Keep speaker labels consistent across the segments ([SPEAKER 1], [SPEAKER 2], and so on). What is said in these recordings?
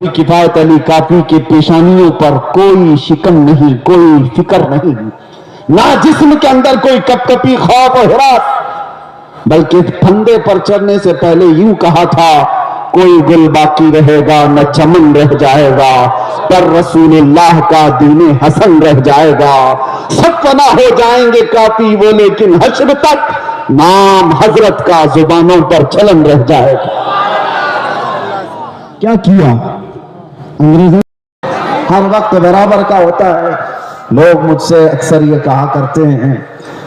[SPEAKER 1] किफायत अली काफी के पेशानियों पर कोई शिकन नहीं, कोई फिक्र नहीं, ना जिस्म के अंदर कोई कपकपी खौफ और हिरास, बल्कि फंदे पर चढ़ने से पहले यूं कहा था, कोई गुल बाकी रहेगा न चमन रह जाएगा, पर रसूलुल्लाह का दीने हसन रह जाएगा। सब फना हो जाएंगे काफी वो, लेकिन हश्र तक नाम हजरत का जुबानों पर चलन रह जाएगा। क्या किया अंग्रेजों? हर वक्त बराबर का होता है। लोग मुझसे अक्सर ये कहा करते हैं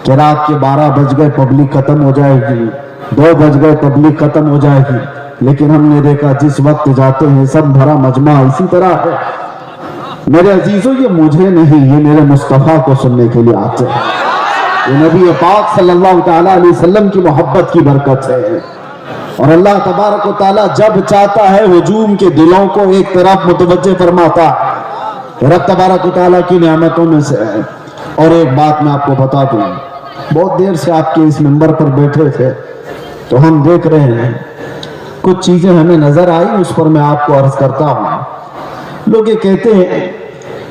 [SPEAKER 1] कि रात के 12 बज गए पब्लिक खत्म हो जाएगी, 2 बज गए पब्लिक खत्म हो जाएगी, लेकिन हमने देखा जिस वक्त जाते हैं सब भरा मजमा इसी तरह है। मेरे अजीजों, ये मुझे नहीं, ये मेरे मुस्तफा को सुनने के लिए आते हैं। ये नबी पाक सल्लल्लाहु तआला अलैहि वसल्लम की मोहब्बत की बरकत है। और अल्लाह तबारक व तआला जब चाहता है हुजूम के दिलों को एक तरफ मुतवज्जे फरमाता है। रब तबारक व तआला की नेमतों में से है। और एक बात मैं आपको बता दूं, बहुत देर से आपके इस मिंबर पर बैठे थे तो हम देख रहे हैं, कुछ चीजें हमें नजर आई, उस पर मैं आपको अर्ज करता हूं। लोग ये कहते हैं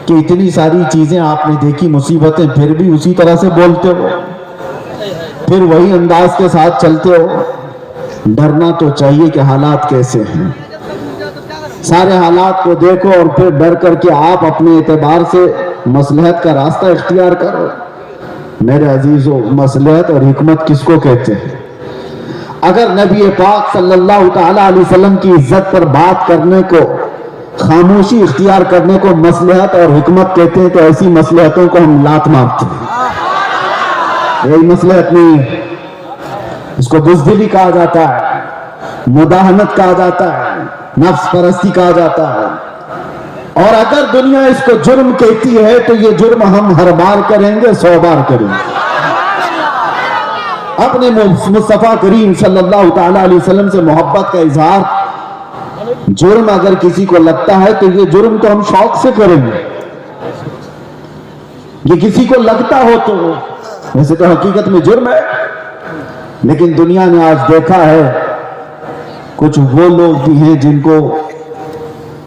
[SPEAKER 1] कि इतनी सारी चीजें आपने देखी, मुसीबतें, फिर भी उसी तरह से बोलते हो, फिर वही अंदाज के साथ चलते हो। डरना तो चाहिए कि हालात कैसे हैं, सारे हालात को देखो और फिर डर करके आप अपने एतबार से मसलहत का रास्ता इख्तियार करो। मेरे अजीजों, मसलहत और हिकमत किसको कहते हैं? अगर नबी पाक सल्लल्लाहु तआला अलैहि वसल्लम की इज्जत पर बात करने को, खामोशी इख्तियार करने को मसलहत और हिकमत कहते हैं, तो ऐसी मसलहतों को हम लात मारते हैं। यही मसलहत नहीं है, इसको बुज़दिली कहा जाता है, मुदाहनत कहा जाता है, नफ्स परस्ती कहा जाता है। और अगर दुनिया इसको जुर्म कहती है तो ये जुर्म हम हर बार करेंगे, 100 बार करेंगे। अपने मुस्तफा करीम सल्लल्लाहु तआला अलैहि वसल्लम से मोहब्बत का इजहार जुर्म अगर किसी को लगता है तो ये जुर्म तो हम शौक से करेंगे। ये किसी को लगता हो तो वैसे तो हकीकत में जुर्म है। लेकिन दुनिया ने आज देखा है, कुछ वो लोग भी हैं जिनको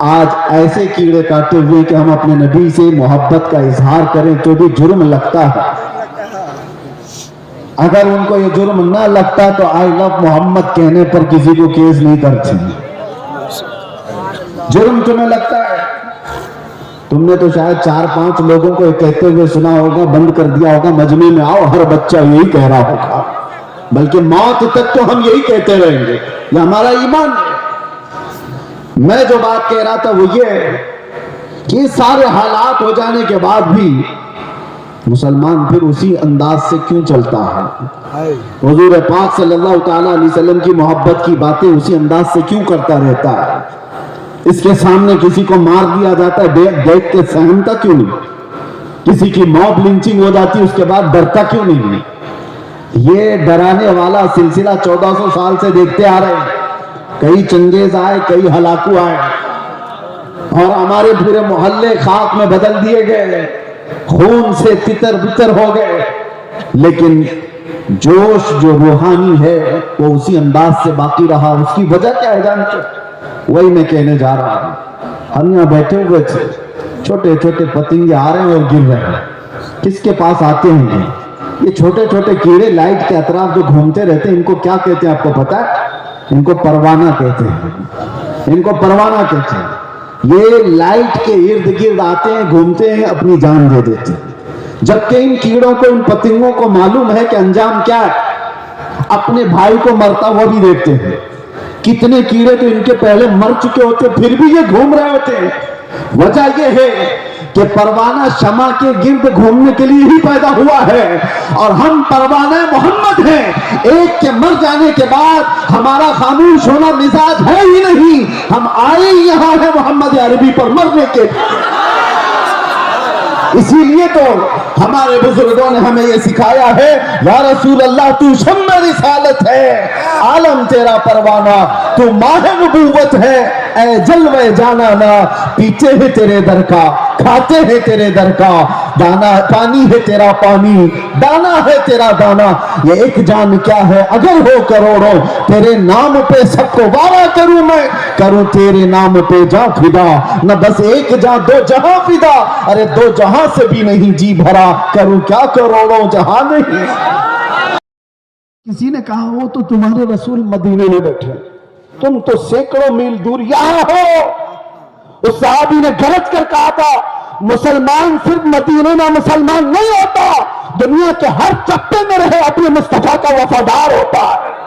[SPEAKER 1] आज ऐसे कीड़े काटे हुए कि हम अपने नबी से मोहब्बत का इजहार करें तो भी जुर्म लगता है। अगर उनको ये जुर्म ना लगता तो आई लव मोहम्मद कहने पर किसी को केस नहीं करते। जुर्म तुम्हें लगता है? तुमने तो शायद 4-5 लोगों को कहते हुए सुना होगा, बंद कर दिया होगा, मजमे में आओ, हर बच्चा यही कह रहा होगा, बल्कि मौत तक तो हम यही कहते रहेंगे। ये हमारा ईमान है। मैं जो बात कह रहा था वो ये है कि सारे हालात हो जाने के बाद भी मुसलमान फिर उसी अंदाज से क्यों चलता है? हुजूर पाक सल्लल्लाहु तआला अलैहि वसल्लम की मोहब्बत की बातें उसी अंदाज से क्यों करता रहता है? इसके सामने किसी को मार दिया जाता है, देख के सहमता क्यों नहीं? किसी की मॉब लिंचिंग हो जाती है, उसके बाद डरता क्यों नहीं? ये डराने वाला सिलसिला 1400 साल से देखते आ रहे हैं। कई चंगेज आए, कई हलाकू आए और हमारे पूरे मोहल्ले खाक में बदल दिए गए, खून से तितर बितर हो गए। लेकिन जोश जो रूहानी है वो उसी अंदाज से बाकी रहा। उसकी वजह क्या है जानते? वही मैं कहने जा रहा हूं। हम यहाँ बैठे हुए थे, छोटे छोटे पतंगे आ रहे हैं और गिर रहे हैं। किसके पास आते हैं ये छोटे छोटे कीड़े लाइट के अतराफ जो घूमते रहते हैं? इनको क्या कहते हैं आपको पता है? इनको परवाना कहते हैं। इनको परवाना कहते हैं। ये लाइट के इर्द गिर्द आते हैं, घूमते हैं, अपनी जान दे देते हैं। जबकि इन कीड़ों को, इन पतंगों को मालूम है कि अंजाम क्या है। अपने भाई को मरता हुआ भी देखते हैं। कितने कीड़े तो इनके पहले मर चुके होते, फिर भी ये घूम रहे होते हैं। वजह यह है कि परवाना शमा के गिर्द घूमने के लिए ही पैदा हुआ है और हम परवाना मोहम्मद हैं। एक के मर जाने के बाद हमारा खामोश होना मिजाज है ही नहीं। हम आए यहां है मोहम्मद अरबी पर मरने के। इसीलिए तो हमारे बुजुर्गों ने हमें यह सिखाया है, या रसूल अल्लाह तू शम्म रिसालत है, आलम तेरा परवाना, तू माह नबूवत है, ए जलवे जाना ना, पीछे है तेरे दर का کھاتے ہیں تیرے در کا دانا, پانی ہے تیرا پانی, دانا ہے تیرا دانا. یہ ایک جان کیا ہے اگر ہو کروڑوں, تیرے نام پہ سب کو وعدہ کروں میں, کروں تیرے نام پہ جاں فدا. نہ بس ایک جان دو جہاں فدا, ارے دو جہاں سے بھی نہیں جی بھرا, کروں کیا کروڑوں جہاں نہیں. کسی نے کہا وہ تو تمہارے رسول مدینے میں بیٹھے, تم تو سینکڑوں میل دور یہاں ہو. اس صحابی نے غلط کر کہا تھا مسلمان صرف مدینے میں مسلمان نہیں ہوتا, دنیا کے ہر چپے میں رہے اپنے مصطفیٰ کا وفادار ہوتا ہے.